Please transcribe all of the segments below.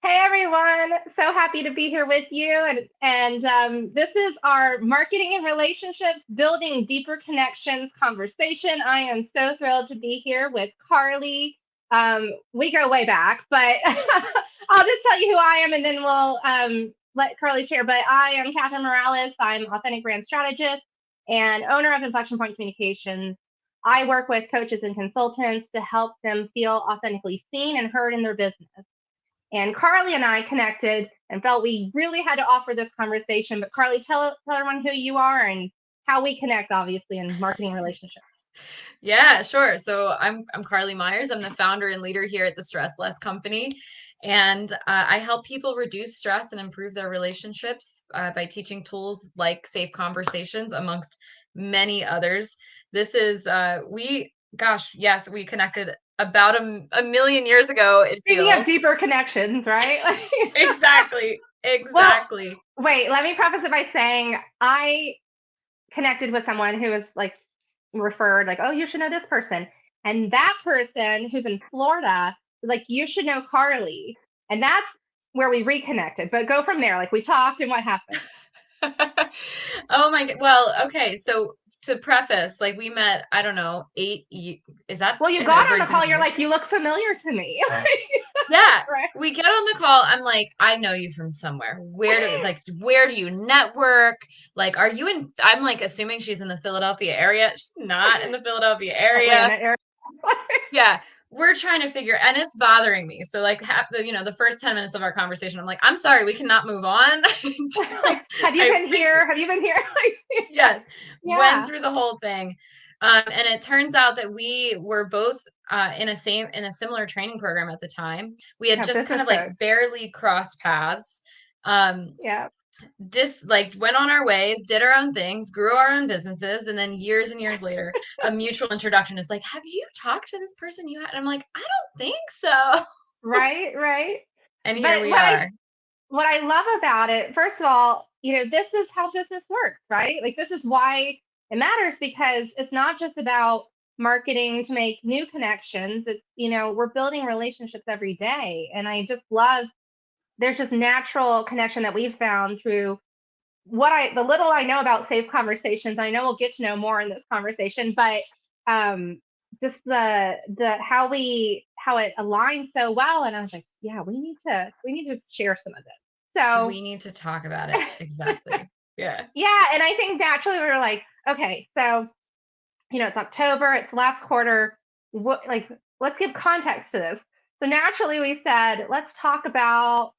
Hey everyone, so happy to be here with you. And this is our marketing and relationships, building deeper connections conversation. I am so thrilled to be here with Carly. We go way back, but I'll just tell you who I am and then we'll let Carly share. But I am Katherine Morales. I'm authentic brand strategist and owner of Inflection Point Communications. I work with coaches and consultants to help them feel authentically seen and heard in their business. And Carly and I connected and felt we really had to offer this conversation. But Carly, tell everyone who you are and how we connect, obviously, in marketing relationships. Yeah, sure. So I'm Carly Myers. I'm the founder and leader here at the Stress Less Company, and I help people reduce stress and improve their relationships by teaching tools like safe conversations, amongst many others. This is yes, we connected about a million years ago, it Speaking of feels. deeper connections, right? Exactly, Well, exactly. wait, let me preface it by saying I connected with someone who was like referred, like, oh, you should know this person. And that person who's in Florida was like, you should know Carly. And that's where we reconnected. But go from there. Like we talked and what happened. Oh my God. Well, okay. So to preface, like we met, I don't know, is that Well, you an got on the call, you're like, over-exaggeration? you look familiar to me. Yeah. Right. We get on the call. I'm like, I know you from somewhere. Where do you network? Like, are you in, I'm like assuming she's in the Philadelphia area. She's not in the Philadelphia area. Atlanta area. Yeah. We're trying to figure, and it's bothering me. So like the first 10 minutes of our conversation, I'm like, I'm sorry, we cannot move on until Have you I been figure. here? Have you been here? Yes, went Yeah. through the whole thing. And it turns out that we were both in a similar training program at the time. We had Yeah. just kind Business of like coach. barely crossed paths. Um, Yeah. just like went on our ways, did our own things, grew our own businesses, and then years and years later, a mutual introduction is like, "Have you talked to this person you had?" And I'm like, "I don't think so." Right. Right. And here But we are. what I love about it, first of all, this is how business works, right? Like this is why it matters because it's not just about marketing to make new connections. It's, we're building relationships every day. And I just love there's just natural connection that we've found through the little I know about safe conversations. I know we'll get to know more in this conversation, but um just the how it aligns so well. And I was like, yeah, we need to share some of this. So We need to talk about it. Exactly. Yeah. yeah, and I think naturally we were like, okay, so it's October, it's last quarter. What like let's give context to this. So naturally we said, let's talk about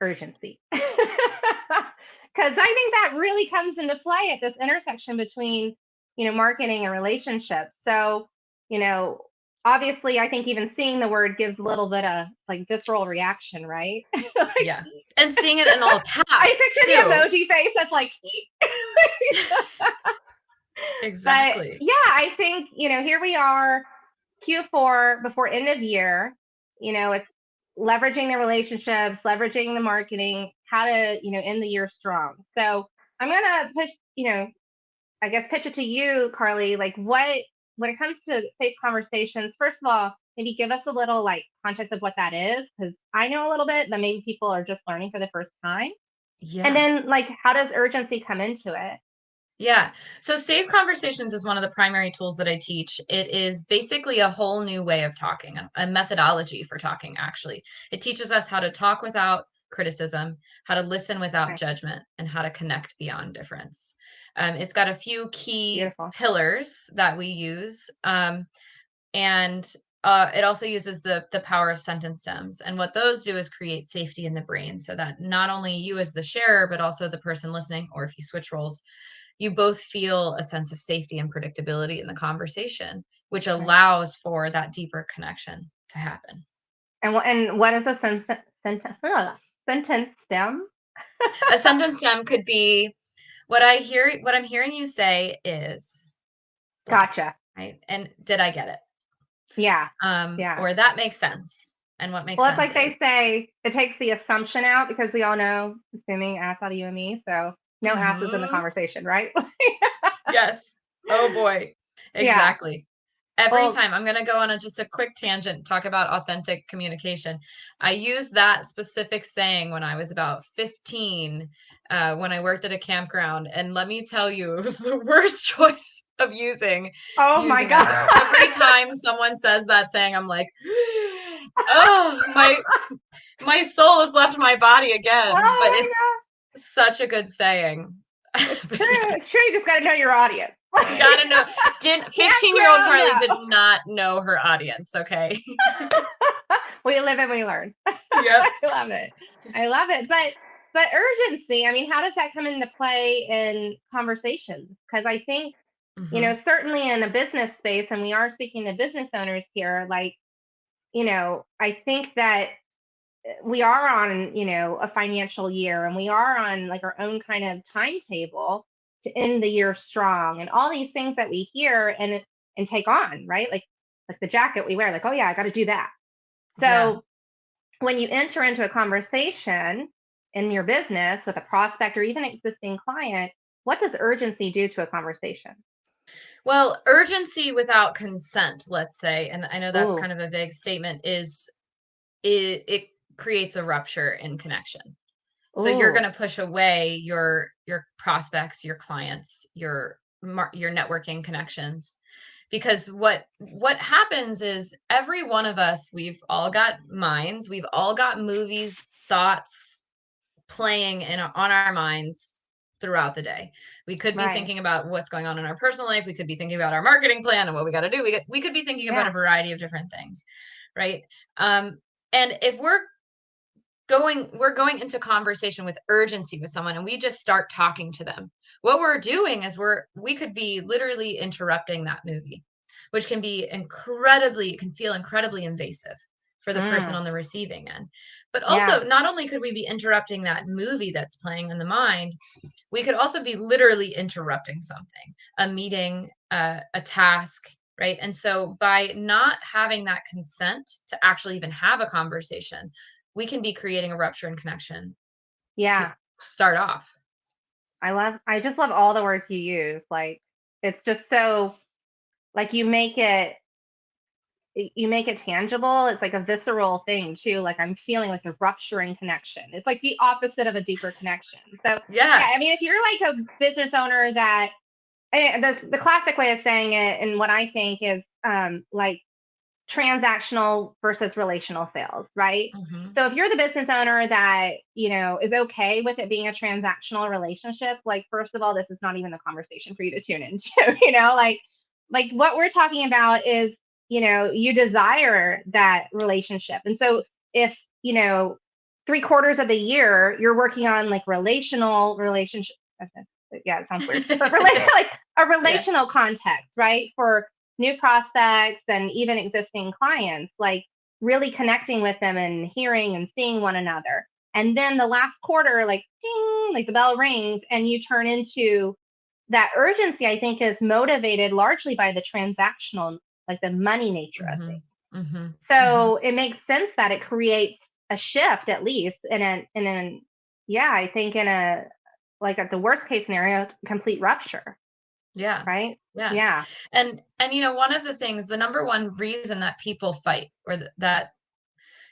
urgency. Because I think that really comes into play at this intersection between, marketing and relationships. So, you know, obviously, I think even seeing the word gives a little bit of like visceral reaction, right? Like, Yeah. And seeing it in all I caps picture the too. emoji face that's like, but Exactly. yeah, I think, here we are, Q4 before end of year, it's leveraging the relationships, leveraging the marketing, how to, end the year strong. So I'm going to push, I guess pitch it to you, Carly, like when it comes to safe conversations, first of all, maybe give us a little like context of what that is, because I know a little bit, but maybe people are just learning for the first time. And Yeah. then like, how does urgency come into it? Yeah. So Safe Conversations is one of the primary tools that I teach. It is basically a whole new way of talking, a methodology for talking, actually. It teaches us how to talk without criticism, how to listen without Okay, judgment, and how to connect beyond difference. It's got a few key beautiful. pillars that we use. And it also uses the power of sentence stems. And what those do is create safety in the brain so that not only you as the sharer, but also the person listening, or if you switch roles, you both feel a sense of safety and predictability in the conversation, which Right. allows for that deeper connection to happen. And what is a sentence stem? A sentence stem could be what I'm hearing you say is blank, Gotcha. right? And did I get it? Yeah. Yeah. Or that makes sense. And what makes Well, it's sense like they is. say, it takes the assumption out because we all know, assuming ass out of you and me. So no asses in the Mhm. conversation, right? Yes. Oh boy. Yeah. Exactly. Every Well, time. I'm going to go on just a quick tangent, talk about authentic communication. I used that specific saying when I was about 15, when I worked at a campground. And let me tell you, it was the worst choice of oh my using that. So every God. time someone says that saying, I'm like, oh, my soul has left my body Oh again. But my it's God. such a good saying. It's But true. yeah. It's true. You just got to know your audience. You gotta know. Didn't 15-year-old Campground, Carly did no. not know her audience, okay? We live and we learn. Yep. I love it. I love it. But urgency, I mean, how does that come into play in conversations? Because I think, Hmm. certainly in a business space, and we are speaking to business owners here, like, I think that we are on, a financial year, and we are on like our own kind of timetable to end the year strong, and all these things that we hear and take on, right? Like the jacket we wear, like, oh yeah, I got to do that. Yeah. So when you enter into a conversation in your business with a prospect or even existing client, what does urgency do to a conversation? Well, urgency without consent, let's say, and I know that's Ooh, kind of a vague statement, is it creates a rupture in connection. So you're ooh, going to push away your prospects, your clients, your networking connections, because what happens is every one of us, we've all got minds, we've all got movies, thoughts playing on our minds throughout the day. We could be right. thinking about what's going on in our personal life. We could be thinking about our marketing plan and what we got to do. We could be thinking about a Yeah. variety of different things, right? Um, and if we're going into conversation with urgency with someone and we just start talking to them, what we're doing is we could be literally interrupting that movie, which can feel incredibly invasive for the person Mm, on the receiving end. But yeah. also, not only could we be interrupting that movie that's playing in the mind, we could also be literally interrupting something, a meeting, a task, right? And so by not having that consent to actually even have a conversation, we can be creating a rupture in connection to Yeah. start off. I just love all the words you use. Like, it's just so, like, you make it tangible. It's like a visceral thing too. Like, I'm feeling like a rupturing connection. It's like the opposite of a deeper connection. So yeah, Yeah. I mean, if you're like a business owner that, the classic way of saying it, and what I think is, like, transactional versus relational sales, right? Hmm. So if you're the business owner that, is okay with it being a transactional relationship, like, first of all, this is not even the conversation for you to tune into, like what we're talking about is, you desire that relationship. And so if, 3/4 of the year you're working on like relational relationship, yeah, it sounds weird, but like a Yeah. relational context, right? For new prospects and even existing clients, like really connecting with them and hearing and seeing one another. And then the last quarter, like ding, like the bell rings, and you turn into that urgency, I think, is motivated largely by the transactional, like the money nature of Hmm. things. Hmm. Hmm. So it makes sense that it creates a shift, at least yeah, I think in a, like, at the worst case scenario, complete rupture, Yeah. right? Yeah. Yeah. And one of the things, the number one reason that people fight, or that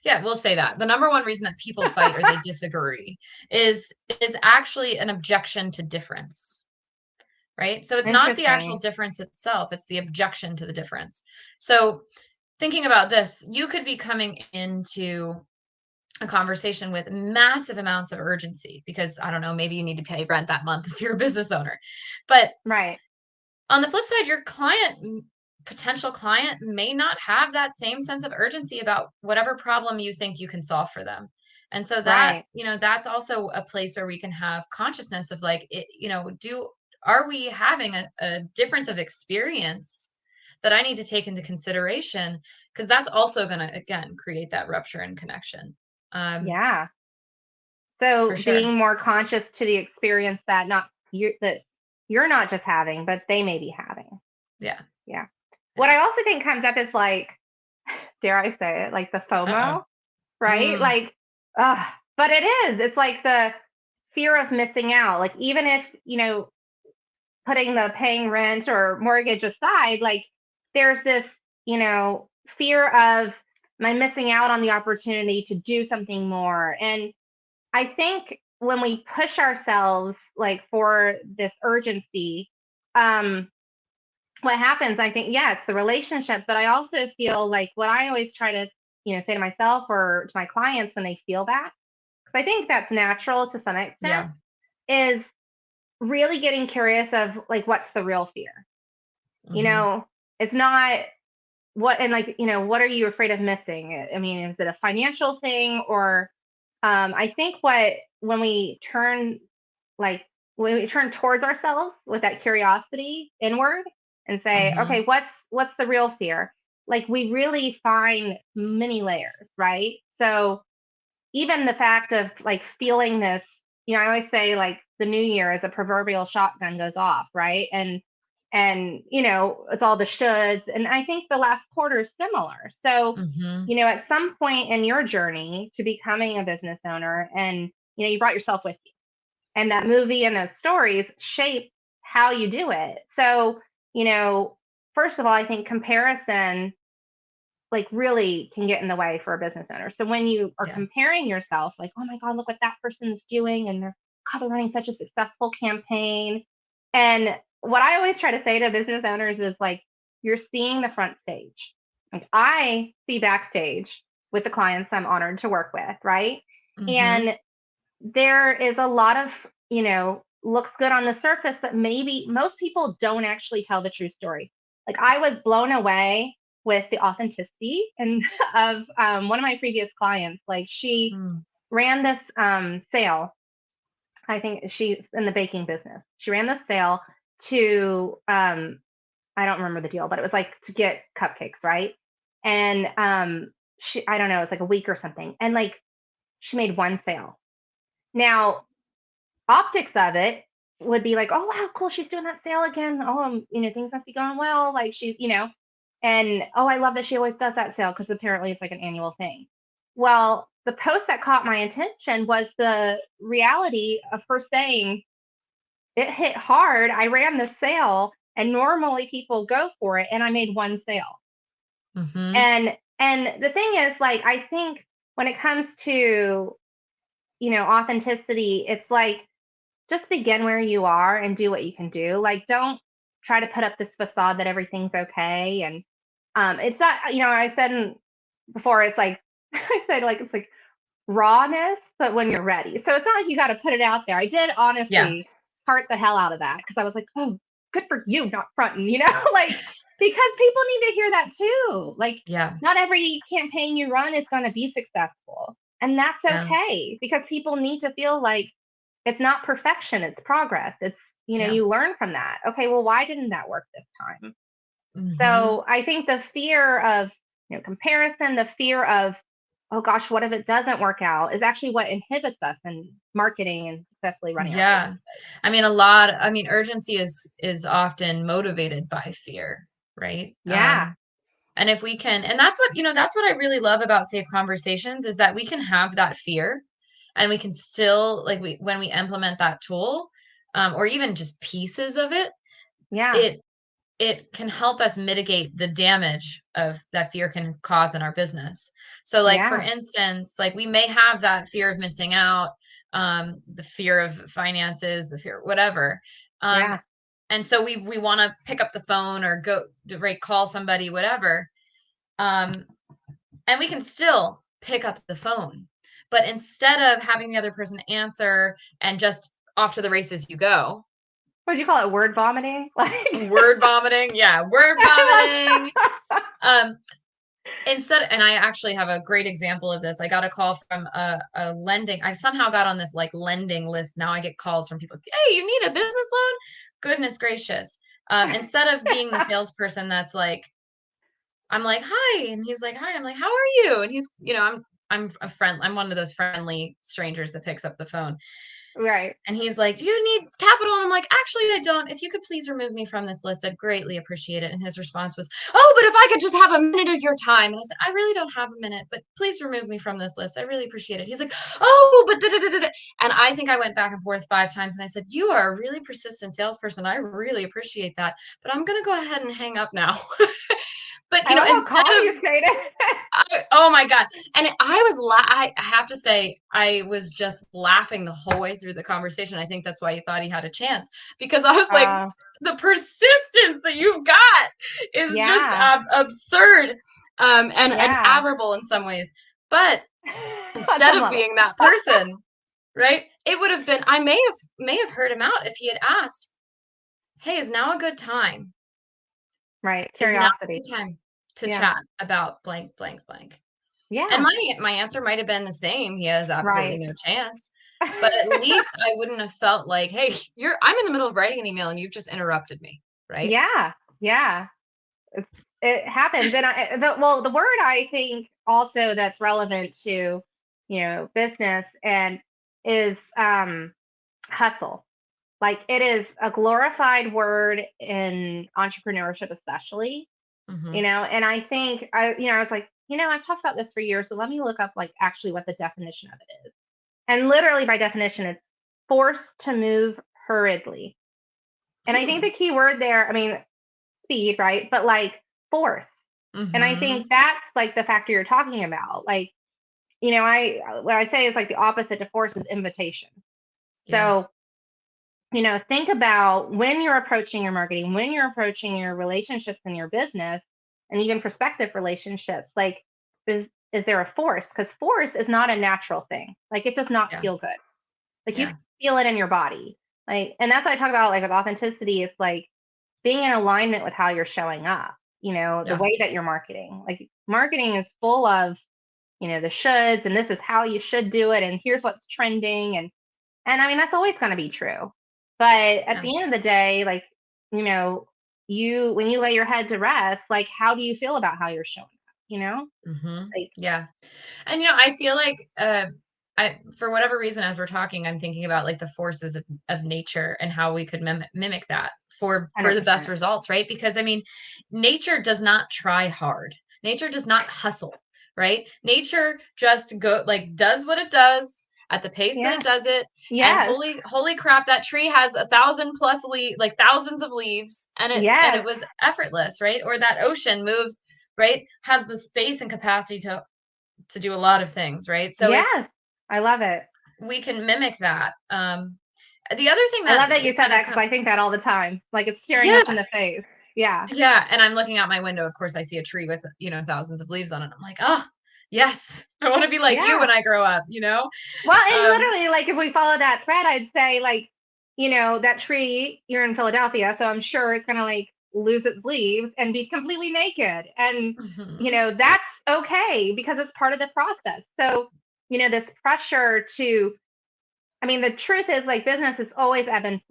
yeah, we'll say that the number one reason that people fight or they disagree is actually an objection to difference, right? So it's not the actual Interesting. difference itself, it's the objection to the difference. So thinking about this, you could be coming into a conversation with massive amounts of urgency because I don't know, maybe you need to pay rent that month if you're a business owner. But Right. on the flip side, your potential client may not have that same sense of urgency about whatever problem you think you can solve for them. And so Right. that's also a place where we can have consciousness of like, are we having a difference of experience that I need to take into consideration? Because that's also going to, again, create that rupture in connection. Um, Yeah. for So sure. being more conscious to the experience that you're not just having, but they may be having. Yeah. Yeah. What Yeah. I also think comes up is like, dare I say it, like the Uh-oh. FOMO, right? Mm, Like, but it is. It's like the fear of missing out. Like, even if, putting the paying rent or mortgage aside, like, there's this, fear of, am I missing out on the opportunity to do something more? And I think when we push ourselves like for this urgency, um, what happens, I think, yeah, it's the relationship, but I also feel like what I always try to, say to myself or to my clients when they feel that, because I think that's natural to some extent, Yeah. is really getting curious of like, what's the real fear? You Hmm. know, it's not what, and like, what are you afraid of missing? I mean, is it a financial thing or, I think when we turn, like, when we turn towards ourselves with that curiosity inward and say, Hmm. okay, what's the real fear? Like we really find many layers, right? So even the fact of like feeling this, I always say like the new year as a proverbial shotgun goes off, right? And it's all the shoulds. And I think the last quarter is similar. So, Hmm. at some point in your journey to becoming a business owner and you brought yourself with you. And that movie and those stories shape how you do it. So, you know, first of all, I think comparison like really can get in the way for a business owner. So when you are Yeah. comparing yourself, like, oh my God, look what that person's doing, and they're running such a successful campaign. And what I always try to say to business owners is like, you're seeing the front stage. Like I see backstage with the clients I'm honored to work with, right? Hmm. And there is a lot of, looks good on the surface, but maybe most people don't actually tell the true story. Like I was blown away with the authenticity and of one of my previous clients. Like she Mm. ran this sale. I think she's in the baking business. She ran this sale to I don't remember the deal, but it was like to get cupcakes, right? And she I don't know, it's like a week or something. And like she made one sale. Now optics of it would be like, oh wow, cool, she's doing that sale again. Oh, things must be going well. Like she's, and oh, I love that she always does that sale because apparently it's like an annual thing. Well, the post that caught my attention was the reality of her saying it hit hard. I ran the sale, and normally people go for it, and I made one sale. Hmm. And the thing is, like, I think when it comes to authenticity, it's like just begin where you are and do what you can do. Like, don't try to put up this facade that everything's okay. And it's not, I said before, it's like, I said, like, it's like rawness, but when you're ready. So it's not like you got to put it out there. I did Yeah. honestly heart the hell out of that because I was like, oh, good for you, not fronting, like, because people need to hear that too. Like, Yeah. not every campaign you run is going to be successful. And that's Yeah. okay because people need to feel like it's not perfection, it's progress. It's, Yeah. you learn from that. Okay, well, why didn't that work this time? Hmm. So I think the fear of, comparison, the fear of, oh gosh, what if it doesn't work out is actually what inhibits us in marketing and successfully running our Yeah. businesses. I mean, urgency is often motivated by fear, right? Yeah, And if we can, and that's what I really love about safe conversations is that we can have that fear and we can still, like, when we implement that tool, or even just pieces of it, yeah, it, it can help us mitigate the damage of that fear can cause in our business. So like for yeah, instance, like we may have that fear of missing out, the fear of finances, the fear, whatever. Um, yeah, and so we want to pick up the phone or go, right, call somebody, whatever. Um, and we can still pick up the phone. But instead of having the other person answer and just off to the races you go, what do you call it? Word vomiting? Like, word vomiting, yeah, word vomiting. Um, instead, and I actually have a great example of this. I got a call from a lending. I somehow got on this like lending list. Now I get calls from people. Hey, you need a business loan? Goodness gracious. Instead of being the salesperson that's like, I'm like, hi. And he's like, hi. I'm like, how are you? And he's, I'm I'm one of those friendly strangers that picks up the phone. Right. And he's like, "Do you need capital?" And I'm like, "Actually, I don't. If you could please remove me from this list, I'd greatly appreciate it." And his response was, "Oh, but if I could just have a minute of your time." And I said, "I really don't have a minute, but please remove me from this list. I really appreciate it." He's like, "Oh, but da, da, da, da, da." And I think I went back and forth 5 times, and I said, "You are a really persistent salesperson. I really appreciate that, but I'm gonna go ahead and hang up now." But I love how instead calm of you say it. oh my God. And I have to say, I was just laughing the whole way through the conversation. I think that's why he thought he had a chance, because I was like, Uh, the persistence that you've got is just yeah. absurd, and Yeah. admirable in some ways. But On instead some of level. being that person, right, it would have been, I may have heard him out if he had asked, "Hey, is now a good time? Right. Is now a Curiosity. good time to Yeah. chat about blank, blank, blank?" And Yeah. my answer might have been the same. He has absolutely Right. no chance. But at least I wouldn't have felt like, "Hey, I'm in the middle of writing an email and you've just interrupted me." Right? Yeah. Yeah. It happens. And the word I think also that's relevant to, business and is hustle. Like it is a glorified word in entrepreneurship, especially, Mhm. and I think I was like, I've talked about this for years, so let me look up like actually what the definition of it is. And literally by definition, it's forced to move hurriedly. And I think the Mm. key word there, I mean, speed, right? But like force. And I Mhm. think that's like the factor you're talking about. Like, what I say is like the opposite to force is invitation. Yeah. So, think about when you're approaching your marketing, when you're approaching your relationships in your business, and even prospective relationships, like is is there a force? Because force is not a natural thing. Like it does not Yeah. feel good. Like you Yeah. can feel it in your body. Like, and that's what I talk about, like with authenticity. It's like being in alignment with how you're showing up, the Yeah. way that you're marketing. Like marketing is full of, the shoulds and this is how you should do it and here's what's trending and I mean that's always going to be true. But at Yeah. the end of the day, like, you know, you when you lay your head to rest, like how do you feel about how you're showing up, Mhm. Like Yeah. And I feel like I for whatever reason as we're talking, I'm thinking about like the forces of nature and how we could mimic that for the best 100%. results, right? Because I mean, nature does not try hard. Nature does not hustle, right? Nature just does what it does at the pace that Yeah. it does it. And Yes. holy crap, that tree has 1,000 plus like thousands of leaves, and it Yes. was effortless, right? Or that ocean moves, right? Has the space and capacity to do a lot of things, right? So it's Yes. I love it. we can mimic that. The other thing I love that that you is said kind of that because I think that all the time. Like it's staring us in yeah, the face. Yeah. yeah. And I'm looking out my window. Of course, I see a tree with thousands of leaves on it. I'm like, oh yes, I want to be like you Yeah. when I grow up. Well, and Um, literally, like if we follow that thread, I'd say like, that tree, you're in Philadelphia, so I'm sure it's gonna like lose its leaves and be completely naked. And, mhm, that's okay because it's part of the process. So, this pressure to I mean, the truth is like business is always ebbing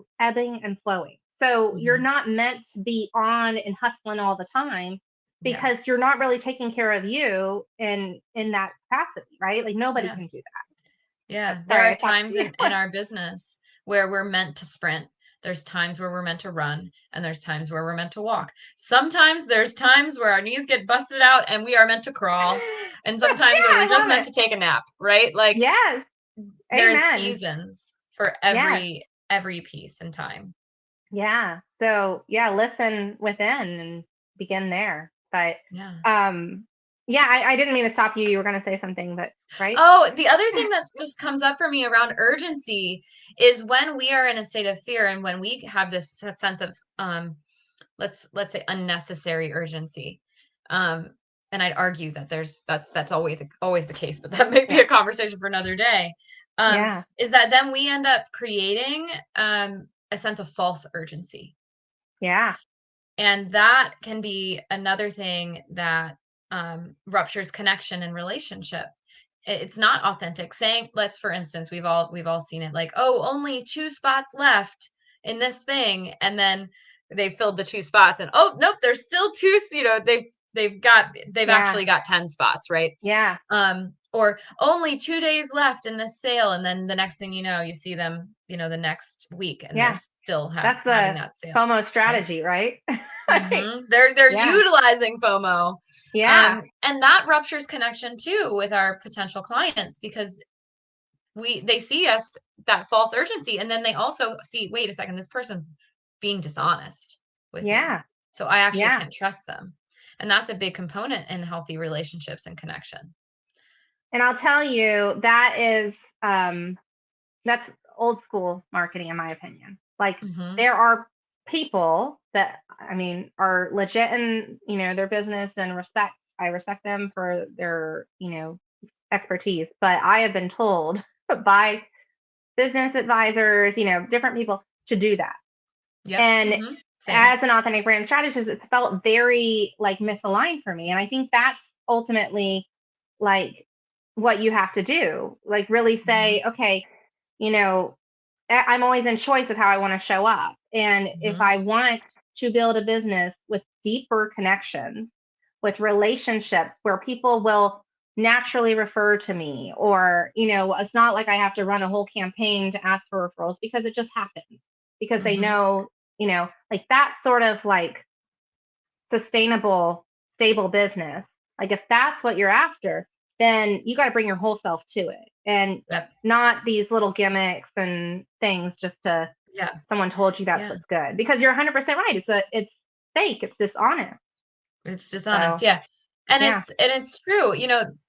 and flowing. So you're mhm, not meant to be on and hustling all the time yeah, because you're not really taking care of you in that capacity, right? Like nobody yeah. can do that. Yeah, there Sorry, are I talked times to you. in our business where we're meant to sprint. There's times where we're meant to run, and there's times where we're meant to walk. Sometimes there's times where our knees get busted out and we are meant to crawl, and sometimes Yeah, where we're I just love meant it. to take a nap, right? Like Yes. there's Amen. seasons for Yes. every piece in time. Yeah. So yeah, listen within and begin there. But Yeah. um yeah, I didn't mean to stop you. You were gonna say something, but right? Oh, the other thing that just comes up for me around urgency is when we are in a state of fear and when we have this sense of let's say unnecessary urgency. Um, and I'd argue that that's always the case, but that may be Yeah. a conversation for another day. Yeah. Is that then we end up creating a sense of false urgency, Yeah. and that can be another thing that ruptures connection and relationship. It's not authentic. Saying, let's for instance, we've all seen it, like, oh, only 2 spots left in this thing, and then they filled the 2 spots, and oh nope, there's still two. They've they've Yeah. actually got 10 spots, right? Yeah. Or only 2 days left in this sale. And then the next thing you know, you see them, the next week and they're Yeah. still That's having the that sale, FOMO right? strategy, right? They're Yeah. utilizing FOMO. Yeah. And that ruptures connection too with our potential clients because they see us that false urgency, and then they also see, wait a second, this person's being dishonest with me, Yeah. so I actually Yeah. can't trust them. And that's a big component in healthy relationships and connection. And I'll tell you, that's old school marketing, in my opinion. Like, Mm-hmm. there are people that, I mean, are legit in, their business, and I respect them for their, expertise. But I have been told by business advisors, different people, to do that. Yep. And Mm-hmm. Same. as an authentic brand strategist, it's felt very like misaligned for me. And I think that's ultimately like what you have to do. Like, really Mm-hmm. say, okay, you know, I'm always in choice of how I want to show up. And if Mm-hmm. I want to build a business with deeper connections, with relationships where people will naturally refer to me, or, it's not like I have to run a whole campaign to ask for referrals, because it just happens, because they Mm-hmm. know, like that sort of like sustainable, stable business. Like, if that's what you're after, then you got to bring your whole self to it, and Yep. not these little gimmicks and things just to Yeah. someone told you that's Yeah. what's good, because you're 100% right. It's fake. It's dishonest. It's dishonest. So, Yeah. And yeah. it's true.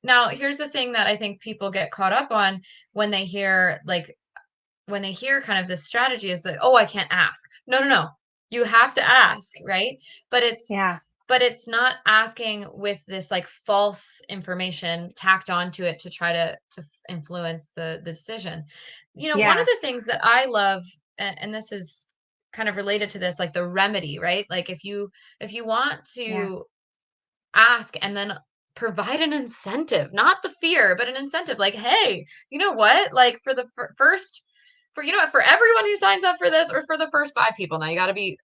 Now here's the thing that I think people get caught up on when they hear kind of this strategy is that, oh, I can't ask. No, no, no. You have to ask, right? But it's Yeah. but it's not asking with this like false information tacked onto it to try to influence the decision. One of Yeah. the things that I love, and this is kind of related to this, like the remedy, right? Like if you want Yeah. to ask and then provide an incentive, not the fear, but an incentive. Like, hey, you know what? Like for the first, for for everyone who signs up for this, or for the first 5 people. Now you got to be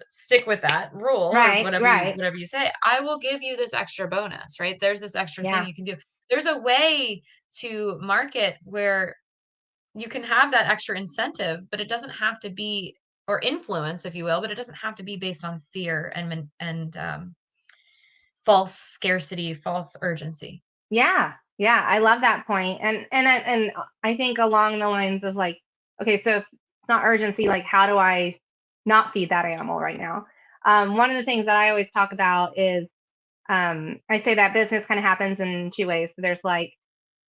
stick with that rule, or Right. Right. whatever you say. I will give you this extra bonus, right? There's this extra thing Yeah. you can do. There's a way to market where you can have that extra incentive, but it doesn't have to be, or influence, if you will, but it doesn't have to be based on fear and false scarcity, false urgency. Yeah. Yeah. I love that point. And I think along the lines of like, okay, so if it's not urgency, like, how do I not feed that animal right now? One of the things that I always talk about is, I say that business kind of happens in two ways. So there's like,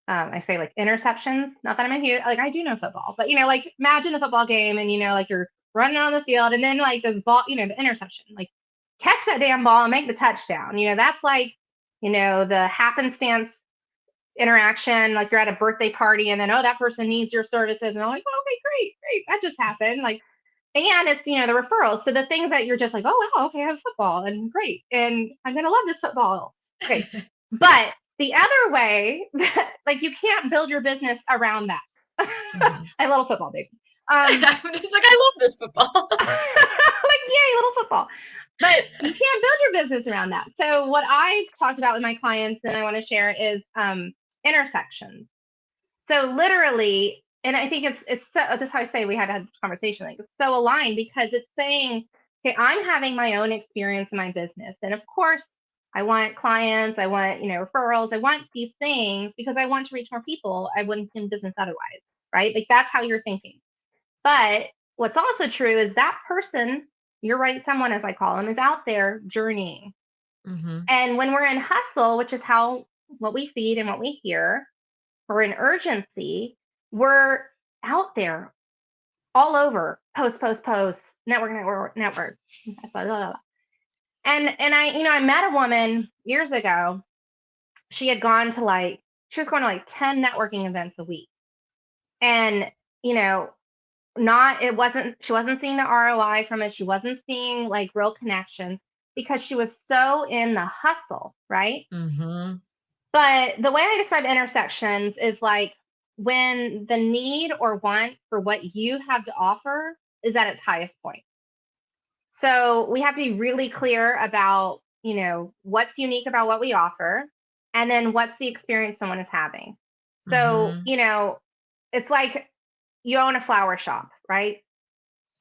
I say like interceptions. Not that I'm a huge, like, I do know football, but like, imagine the football game, and like you're running on the field, and then like this ball, the interception, like, catch that damn ball and make the touchdown. That's like, the happenstance interaction. Like, you're at a birthday party, and then, oh, that person needs your services, and I'm like, oh, okay, great, great, that just happened. Like, and it's, the referrals. So the things that you're just like, oh wow, okay, I have football, and great, and I'm gonna love this football. Okay, but the other way, that like, you can't build your business around that. Mhm. I love football, baby. I'm just like, I love this football. Like, yay, little football. But you can't build your business around that. So what I've talked about with my clients, and I want to share, is intersections. So literally, and I think it's so, that's how I say we had to have this conversation. Like, it's so aligned, because it's saying, okay, I'm having my own experience in my business, and of course, I want clients, I want, referrals, I want these things because I want to reach more people. I wouldn't be in business otherwise, right? Like, that's how you're thinking. But what's also true is that person, your right someone, as I call them, is out there journeying. Hmm. And when we're in hustle, which is how what we feed and what we hear, or in urgency, we're out there all over, post, post, post, network, network, network. And I met a woman years ago. She had gone to like, she was going to like 10 networking events a week. And, you know, not, it wasn't, she wasn't seeing the ROI from it. She wasn't seeing like real connections, because she was so in the hustle, right? Hmm. But the way I describe intersections is like, when the need or want for what you have to offer is at its highest point. So we have to be really clear about what's unique about what we offer, and then what's the experience someone is having. So, Mm-hmm. it's like you own a flower shop, right?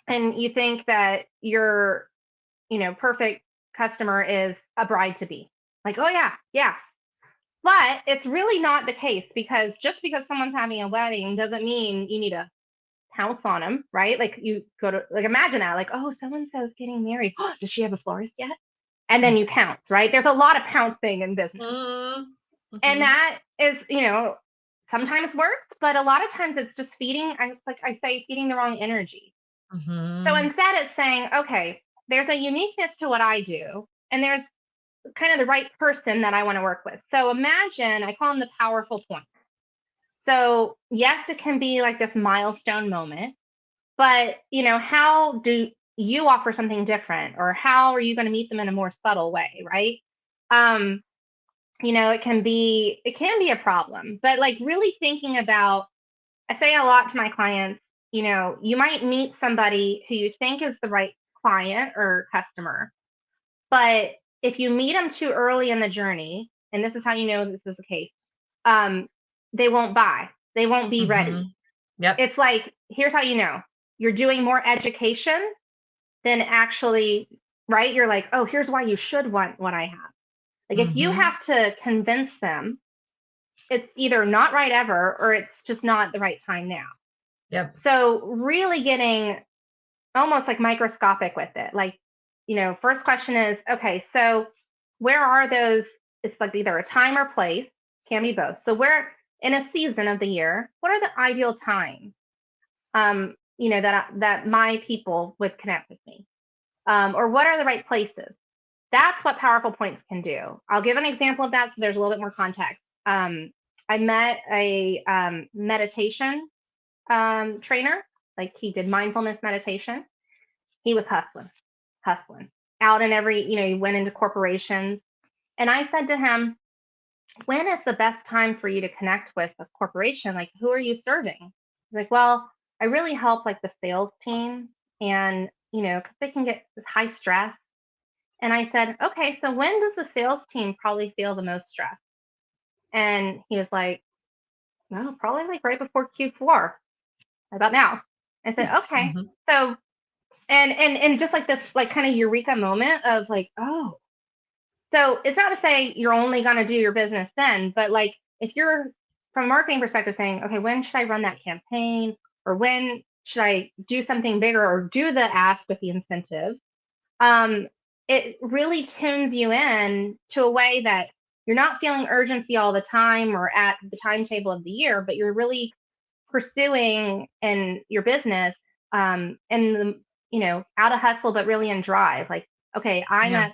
And you think that your, perfect customer is a bride to be. Like, oh yeah, yeah. But it's really not the case, because just because someone's having a wedding doesn't mean you need to pounce on them, right? Like you go to, like, imagine that, like, oh, so and so's getting married. Oh, does she have a florist yet? And then you pounce, right? There's a lot of pouncing in business. And Mm-hmm. that is, sometimes works, but a lot of times it's just feeding, like I say, feeding the wrong energy. So Mm-hmm. instead it's saying, okay, there's a uniqueness to what I do, and there's kind of the right person that I want to work with. So imagine, I call them the powerful point. So yes, it can be like this milestone moment, but how do you offer something different, or how are you going to meet them in a more subtle way, right? Um, it can be a problem, but like really thinking about, I say a lot to my clients, you might meet somebody who you think is the right client or customer, but if you meet them too early in the journey, and this is how you know this is the case, um, they won't buy. They won't be Mm-hmm. ready. Yep. It's like, here's how you know you're doing more education than actually, right? You're like, oh, here's why you should want what I have. Like, if you Mm-hmm. have to convince them, it's either not right ever, or it's just not the right time now. Yep. So, really getting almost like microscopic with it. Like, first question is, okay, so where are those? It's like either a time or place, can be both. So, where in a season of the year, what are the ideal times? That my people would connect with me, or what are the right places? That's what powerful points can do. I'll give an example of that so there's a little bit more context. I met a meditation trainer. Like, he did mindfulness meditation. He was hustling out in he went into corporations. And I said to him, when is the best time for you to connect with a corporation? Like, who are you serving? He's like, well, I really help like the sales teams, and, because they can get this high stress. And I said, okay, so when does the sales team probably feel the most stress? And he was like, well, probably like right before Q4, about now. I said, okay. Mm-hmm. So, and just like this, like kind of eureka moment of like, oh, so it's not to say you're only going to do your business then, but like if you're from a marketing perspective saying, okay, when should I run that campaign? Or when should I do something bigger, or do the ask with the incentive? um, it really tunes you in to a way that you're not feeling urgency all the time or at the timetable of the year, but you're really pursuing in your business, and out of hustle, but really in drive. Like, okay, Yeah.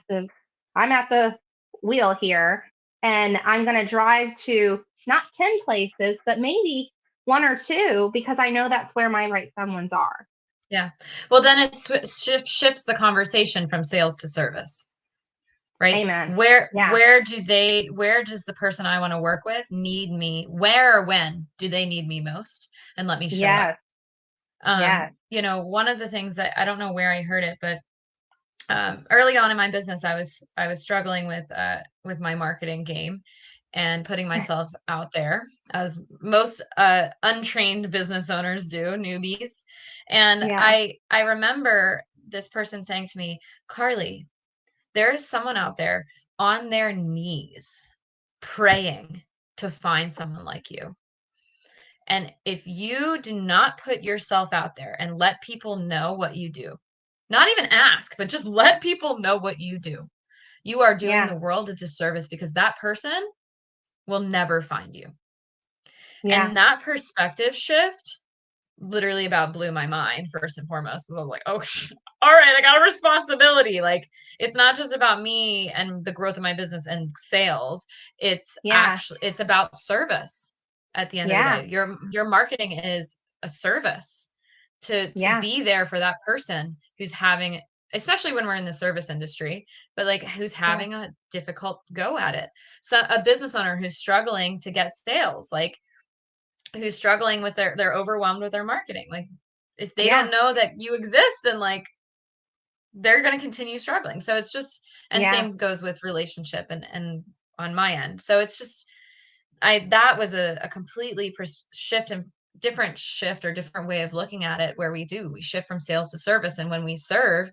I'm at the wheel here, and I'm going to drive to not 10 places, but maybe one or two, because I know that's where my right someones are. Yeah. Well, then it shifts the conversation from sales to service, right? Amen. Where Yeah. where do they where does the person I want to work with need me? Where or when do they need me most? And let me show up. Yes. Yes. One of the things that I don't know where I heard it, but early on in my business, I was struggling with my marketing game and putting myself out there, as most untrained business owners do, newbies. And Yeah. I remember this person saying to me, Carly, there is someone out there on their knees praying to find someone like you. And if you do not put yourself out there and let people know what you do, not even ask, but just let people know what you do, you are doing Yeah. the world a disservice, because that person will never find you. Yeah. And that perspective shift literally about blew my mind, first and foremost. I was like, oh, all right, I got a responsibility. Like, it's not just about me and the growth of my business and sales. Yeah. It's about service at the end of the Yeah. day. Your marketing is a service to Yeah. be there for that person who's having, especially when we're in the service industry, but like who's Yeah. having a difficult go at it. So a business owner who's struggling to get sales, like who's struggling with they're overwhelmed with their marketing. Like, if they Yeah. don't know that you exist, then like they're going to continue struggling. So it's just, and Yeah. same goes with relationship and on my end. So it's just, that was a completely shift and different shift or different way of looking at it, where we shift from sales to service. And when we serve,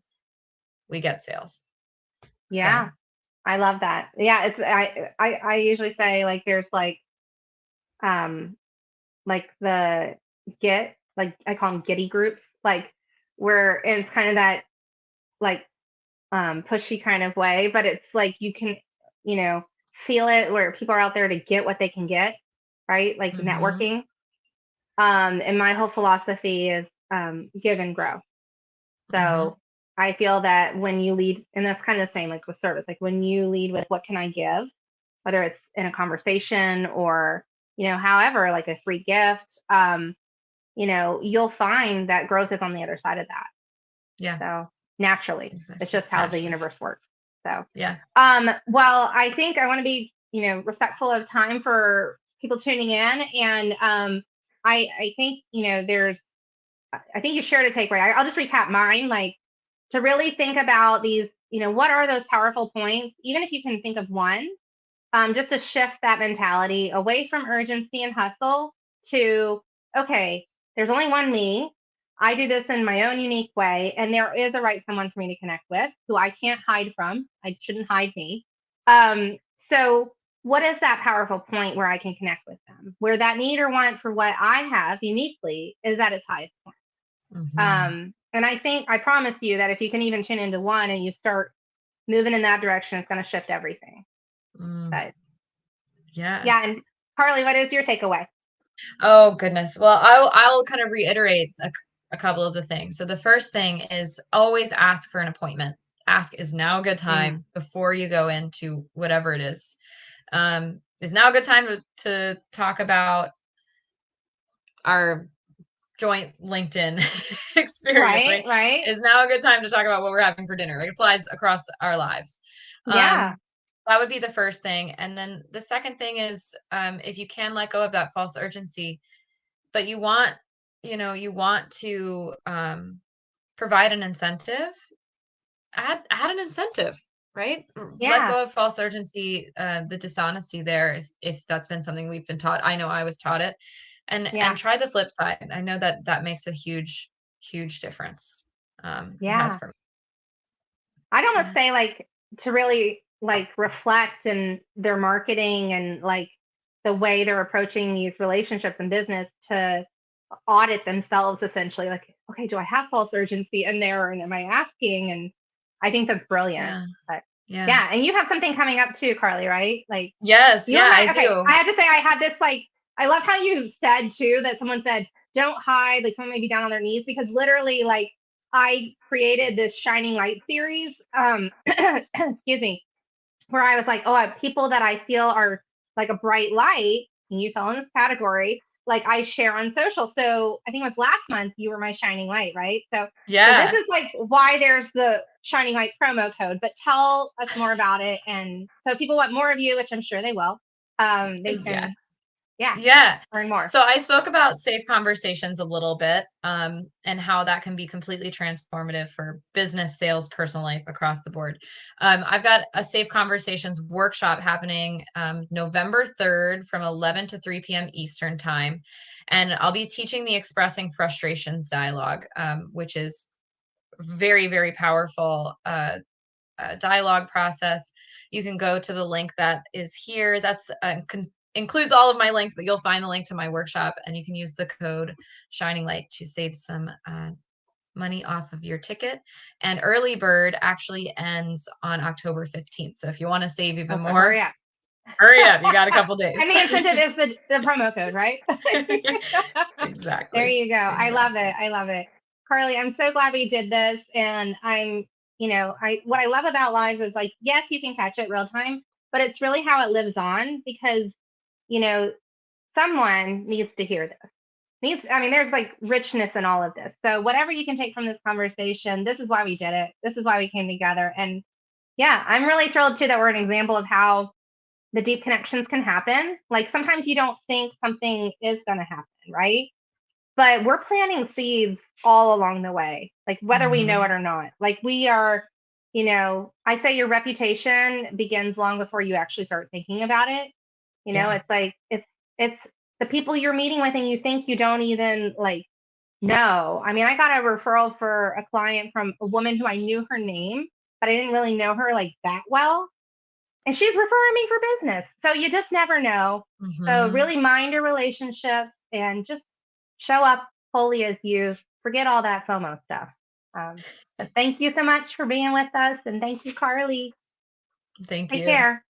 we get sales. So, Yeah. I love that. Yeah. I usually say like, there's um, like the like I call them giddy groups, like where it's kind of that like pushy kind of way, but it's like you can, you know, feel it where people are out there to get what they can get, right? Like mm-hmm, networking. And my whole philosophy is give and grow. mm-hmm, So I feel that when you lead, and that's kind of the same like with service, like when you lead with what can I give, whether it's in a conversation or, however, like a free gift, you'll find that growth is on the other side of that. yeah, So naturally, it's exactly, just how the naturally, universe works. So, yeah, well, I think I want to be, respectful of time for people tuning in. And I think, I think you shared a takeaway. I'll just recap mine, like to really think about these, what are those powerful points, even if you can think of one, just to shift that mentality away from urgency and hustle to, okay, there's only one me. I do this in my own unique way, and there is a right someone for me to connect with who I can't hide from. I shouldn't hide me. So, what is that powerful point where I can connect with them, where that need or want for what I have uniquely is at its highest point? mm-hmm, And I promise you that if you can even tune into one and you start moving in that direction, it's going to shift everything. mm, But yeah. yeah, and Carly, what is your takeaway? Oh goodness. Well, I'll kind of reiterate a couple of the things. So the first thing is always ask for an appointment. Ask, is now a good Mm, time before you go into whatever it is. Is now a good time to talk about our joint LinkedIn experience, right, right? right. Is now a good time to talk about what we're having for dinner. It applies across our lives. Yeah, That would be the first thing. And then the second thing is, if you can let go of that false urgency, but you want to provide an incentive, add an incentive, right? Let yeah, go of false urgency, the dishonesty there, if that's been something we've been taught. I know I was taught it. And yeah, try the flip side. I know that that makes a huge difference. It has yeah. for me. I'd almost Yeah. say like to really like reflect in their marketing and like the way they're approaching these relationships and business to audit themselves essentially. Like, okay, do I have false urgency in there and am I asking? And I think that's brilliant. Yeah. But Yeah. yeah, and you have something coming up too, Carly, right? Like Yes, you and yeah, I okay, do. I have to say I had this like I love how you said too that someone said, don't hide, like someone may be down on their knees because literally like I created this shining light series, excuse me, where I was like, oh, I have people that I feel are like a bright light, and you fell in this category, like I share on social. So I think it was last month you were my shining light, right? So this Yeah. is like why there's the shining light promo code. But tell us more about it, and so if people want more of you, which I'm sure they will, they Yeah. can, yeah, Yeah. learn more. So I spoke about safe conversations a little bit, and how that can be completely transformative for business, sales, personal life across the board. I've got a safe conversations workshop happening November 3rd from 11 to 3 p.m. Eastern time. And I'll be teaching the expressing frustrations dialogue, which is very, very powerful dialogue process. You can go to the link that is here. That's includes all of my links, but you'll find the link to my workshop, and you can use the code Shining Light to save some money off of your ticket. And early bird actually ends on October 15th. So if you want to save Oh, even so hurry more, up. hurry up. You got a couple days. And the incentive is the promo code, right? There Exactly. you go. I love it. Exactly. I love it. Carly, I'm so glad we did this. And I what I love about lives is like, yes, you can catch it real time, but it's really how it lives on because, you know, someone needs to hear this. I mean, there's like richness in all of this. So whatever you can take from this conversation, this is why we did it. This is why we came together. And yeah, I'm really thrilled too that we're an example of how the deep connections can happen. Like sometimes you don't think something is going to happen, right? but we're planting seeds all along the way, like whether we know Hmm. it or not. Like we are, I say your reputation begins long before you actually start thinking about it. Yeah. It's like it's the people you're meeting with and you think you don't even like know. I mean, I got a referral for a client from a woman who I knew her name, but I didn't really know her like that well. And she's referring me for business. So you just never know. So Hmm. really mind your relationships and just show up fully as you. Forget all that FOMO stuff. But thank you so much for being with us. And thank you, Carly. Thank Take you. care.